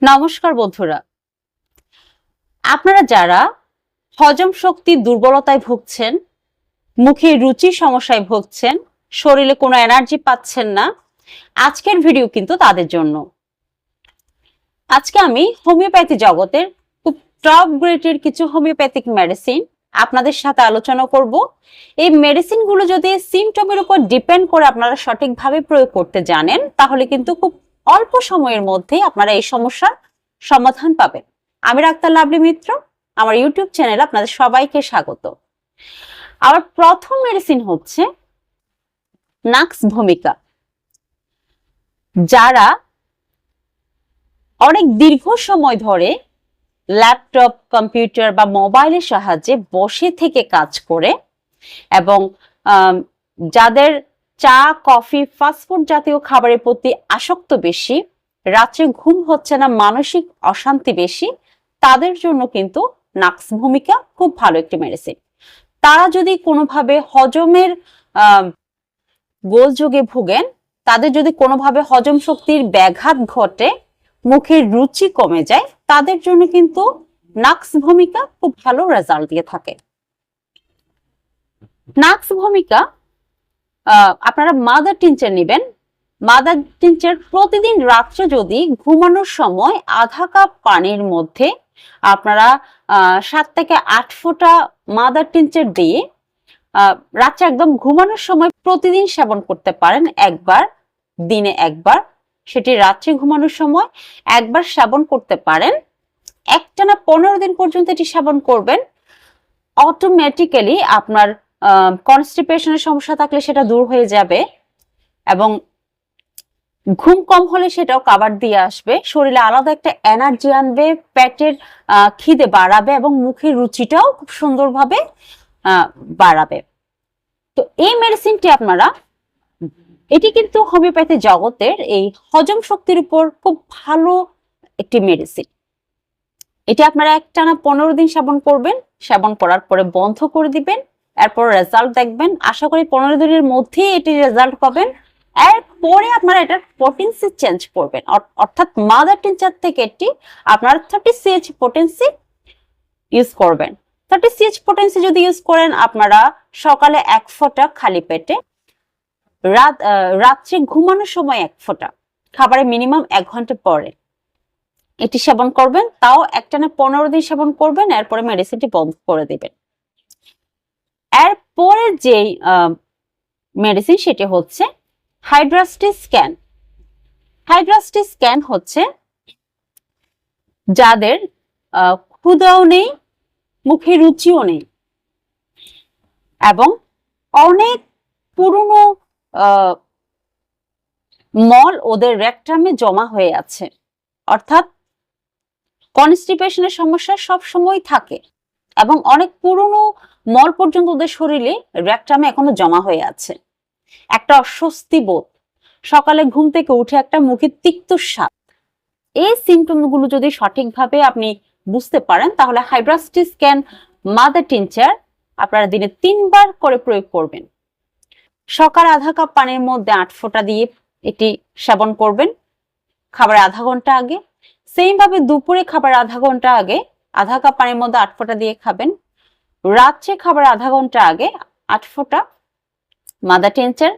নমস্কার বন্ধুরা, আপনারা যারা হজম শক্তি দুর্বলতায় ভুগছেন, মুখে রুচির সমস্যায় ভুগছেন, শরীরে কোনো এনার্জি পাচ্ছেন না, আজকের ভিডিও কিন্তু তাদের জন্য। আজকে আমি হোমিওপ্যাথি জগতের খুব টপ গ্রেডের কিছু হোমিওপ্যাথিক মেডিসিন আপনাদের সাথে আলোচনা করব। এই মেডিসিনগুলো যদি সিমটমের উপর ডিপেন্ড করে আপনারা সঠিকভাবে প্রয়োগ করতে জানেন, তাহলে কিন্তু খুব অল্প সময়ের মধ্যে আপনারা এই সমস্যার সমাধান পাবেন। আমি ডাক্তার লাভলি মিত্র, আমার ইউটিউব চ্যানেলে আপনাদের সবাইকে স্বাগত। আমার প্রথম মেডিসিন হচ্ছে নাক্স ভূমিকা। যারা অনেক দীর্ঘ সময় ধরে ল্যাপটপ, কম্পিউটার বা মোবাইলের সাহায্যে বসে থেকে কাজ করে এবং যাদের চা, কফি, ফাস্টফুড জাতীয় খাবারের প্রতি আসক্ত বেশি, রাত্রে ঘুম হচ্ছে না, মানসিক অশান্তি বেশি, তাদের জন্য কিন্তু নাক্স ভূমিকা খুব ভালো একটি মেডিসিন। তারা যদি কোনোভাবে হজমের গোলযোগে ভোগেন, তাদের যদি কোনোভাবে হজম শক্তির ব্যাঘাত ঘটে, মুখের রুচি কমে যায়, তাদের জন্য কিন্তু নাক্স ভূমিকা খুব ভালো রেজাল্ট দিয়ে থাকে। নাক্স ভূমিকা আপনারা মাদার টিনচার নেবেন। মাদার টিনচার প্রতিদিন রাত্রে যদি ঘুমানোর সময় আধা কাপ পানির মধ্যে আপনারা 7 থেকে 8 ফোঁটা মাদার টিনচার দিয়ে রাত্রে একদম ঘুমানোর সময় প্রতিদিন সেবন করতে পারেন। একবার, দিনে একবার, সেটি রাত্রে ঘুমানোর সময় একবার সেবন করতে পারেন। একটানা 15 দিন পর্যন্ত এটি সেবন করবেন। অটোমেটিক্যালি আপনার কনস্টিপেশনের সমস্যা থাকলে সেটা দূর হয়ে যাবে এবং ঘুম কম হলে সেটাও কাভার দিয়ে আসবে। শরীরে আলাদা একটা এনার্জি আনবে, পেটের খিদে বাড়াবে এবং মুখের রুচিটাও খুব সুন্দরভাবে বাড়াবে। তো এই মেডিসিনটি আপনারা, এটি কিন্তু হোমিওপ্যাথি জগতের এই হজম শক্তির উপর খুব ভালো একটি মেডিসিন। এটি আপনারা একটানা 15 দিন সেবন করবেন। সেবন করার পরে বন্ধ করে দিবেন, এরপর রেজাল্ট দেখবেন। আশা করি 15 দিনের মধ্যেই এটি রেজাল্ট পাবেন। এরপরে আপনারা এটার পোটেন্সি চেঞ্জ করবেন, অর্থাৎ মাদার টিনচার থেকে এটি আপনারা 30 CH পোটেন্সি ইউজ করবেন। 30 CH পোটেন্সি যদি ইউজ করেন, আপনারা সকালে 1 ফোঁটা খালি পেটে, রাত্রে ঘুমানোর সময় 1 ফোঁটা, খাবারের মিনিমাম 1 ঘন্টা পরে এটি সেবন করবেন। তাও একটানা 15 দিন সেবন করবেন, এরপরে মেডিসিনটি বন্ধ করে দিবেন। এরপরে যে মেডিসিন সেটি হচ্ছে হাইড্রাস্টি স্ক্যান। হাইড্রাস্টি স্ক্যান হচ্ছে যাদের ক্ষুধাও নেই, মুখে রুচিও নেই এবং অনেক পুরনো মল ওদের রেকটামে জমা হয়ে আছে, অর্থাৎ কনস্টিপেশনের সমস্যা সব সময় থাকে এবং অনেক পুরনো মল পর্যন্ত ওদের শরীরে রেকটামে এখনো জমা হয়ে আছে। একটা অস্বস্তি বোধ, সকালে ঘুম থেকে উঠে একটা মুখে তিক্ত স্বাদ, এই সিমটমগুলো যদি সঠিকভাবে আপনি বুঝতে পারেন, তাহলে হাইড্রাস্টি স্ক্যান মাদার টিনচার আপনারা দিনে 3 বার করে প্রয়োগ করবেন। সকালে আধা কাপ পানির মধ্যে 8 ফোঁটা দিয়ে এটি সেবন করবেন খাবারের আধা ঘন্টা আগে। সেম ভাবে দুপুরে খাবার আধা ঘন্টা আগে আধা কাপ পানির মধ্যে 8 ফোঁটা দিয়ে খাবেন। রাত্রে খাবার আধা ঘন্টা আগে 8 ফোঁটা মাদার টিনচার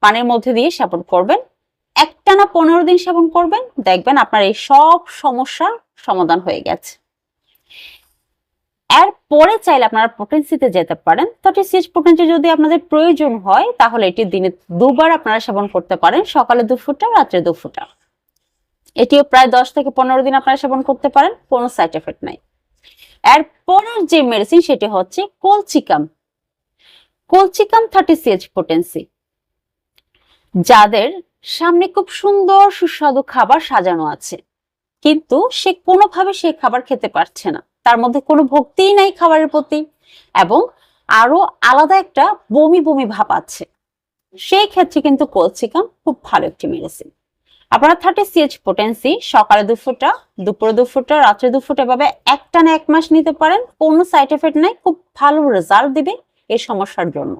পানির মধ্যে দিয়ে সেবন করবেন। একটানা 15 দিন সেবন করবেন, দেখবেন আপনার এই সব সমস্যার সমাধান হয়ে গেছে। এরপরে চাইলে আপনারা পোটেন্সিতে যেতে পারেন। 30 CH পোটেন্সি যদি আপনাদের প্রয়োজন হয়, তাহলে এটি দিনে 2 বার আপনারা সেবন করতে পারেন, সকালে 2 ফোঁটা, রাত্রে 2 ফোঁটা। এটিও প্রায় 10 থেকে 15 দিন আপনারা সেবন করতে পারেন, কোনো সাইড এফেক্ট নাই। এরপরের যে মেডিসিন সেটি হচ্ছে কলচিকাম। Colchicum 30 CH potency. যাদের সামনে খুব সুন্দর সুস্বাদু খাবার সাজানো আছে, কিন্তু সে কোনোভাবে সে খাবার খেতে পারছে না, তার মধ্যে কোনো ভক্তিই নাই খাবারের প্রতি এবং আরো আলাদা একটা বমি বমি ভাব আছে, সেই ক্ষেত্রে কিন্তু কলচিকাম খুব ভালো একটি মেডিসিন। আপনারা 30 CH পোটেন্সি সকালে 2 ফোঁটা, দুপুরে 2 ফোঁটা, রাত্রে 2 ফোঁটা ভাবে একটানা 1 মাস নিতে পারেন, কোনো সাইড এফেক্ট নাই, খুব ভালো রেজাল্ট দিবে এই সমস্যার জন্য।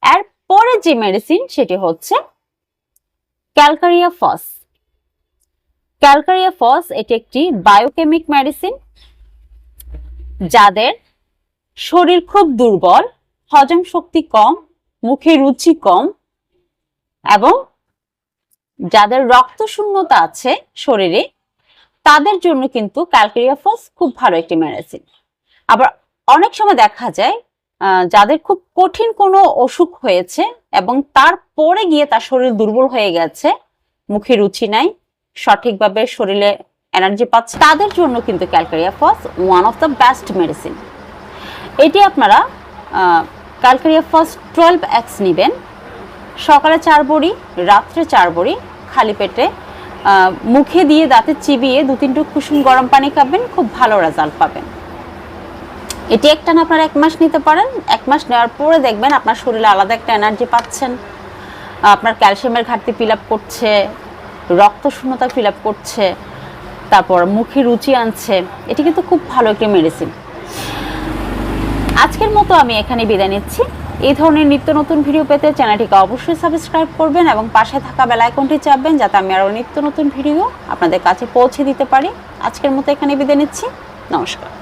এরপরে যে মেডিসিন সেটি হচ্ছে ক্যালকারিয়া ফস। ক্যালকারিয়া ফস এটি একটি বায়োকেমিক মেডিসিন। যাদের শরীর খুব দুর্বল, হজম শক্তি কম, মুখে রুচি কম এবং যাদের রক্ত শূন্যতা আছে শরীরে, তাদের জন্য কিন্তু ক্যালকারিয়া ফস খুব ভালো একটি মেডিসিন। আবার অনেক সময় দেখা যায় যাদের খুব কঠিন কোনো অসুখ হয়েছে এবং তারপরে গিয়ে তার শরীর দুর্বল হয়ে গেছে, মুখে রুচি নাই, সঠিকভাবে শরীরে এনার্জি পাচ্ছে, তাদের জন্য কিন্তু Calcarea phos one of the best medicine. এটি আপনারা ক্যালকারিয়া ফস 12x নেবেন। সকালে 4 বড়ি, রাত্রে 4 বড়ি, খালি পেটে মুখে দিয়ে দাঁতে চিবিয়ে 2-3 কুসুম গরম পানি খাবেন, খুব ভালো রেজাল্ট পাবেন। এটি একটানা আপনারা 1 মাস নিতে পারেন। 1 মাস নেওয়ার পরে দেখবেন আপনার শরীরে আলাদা একটা এনার্জি পাচ্ছেন, আপনার ক্যালসিয়ামের ঘাটতি ফিল আপ করছে, রক্ত শূন্যতা ফিল আপ করছে, তারপর মুখে রুচি আনছে। এটি কিন্তু খুব ভালো একটি মেডিসিন। আজকের মতো আমি এখানে বিদায় নিচ্ছি। এই ধরনের নিত্য নতুন ভিডিও পেতে চ্যানেলটিকে অবশ্যই সাবস্ক্রাইব করবেন এবং পাশে থাকা বেল আইকনটি চাপবেন, যাতে আমি আরও নিত্য নতুন ভিডিও আপনাদের কাছে পৌঁছে দিতে পারি। আজকের মতো এখানে বিদায় নিচ্ছি। নমস্কার।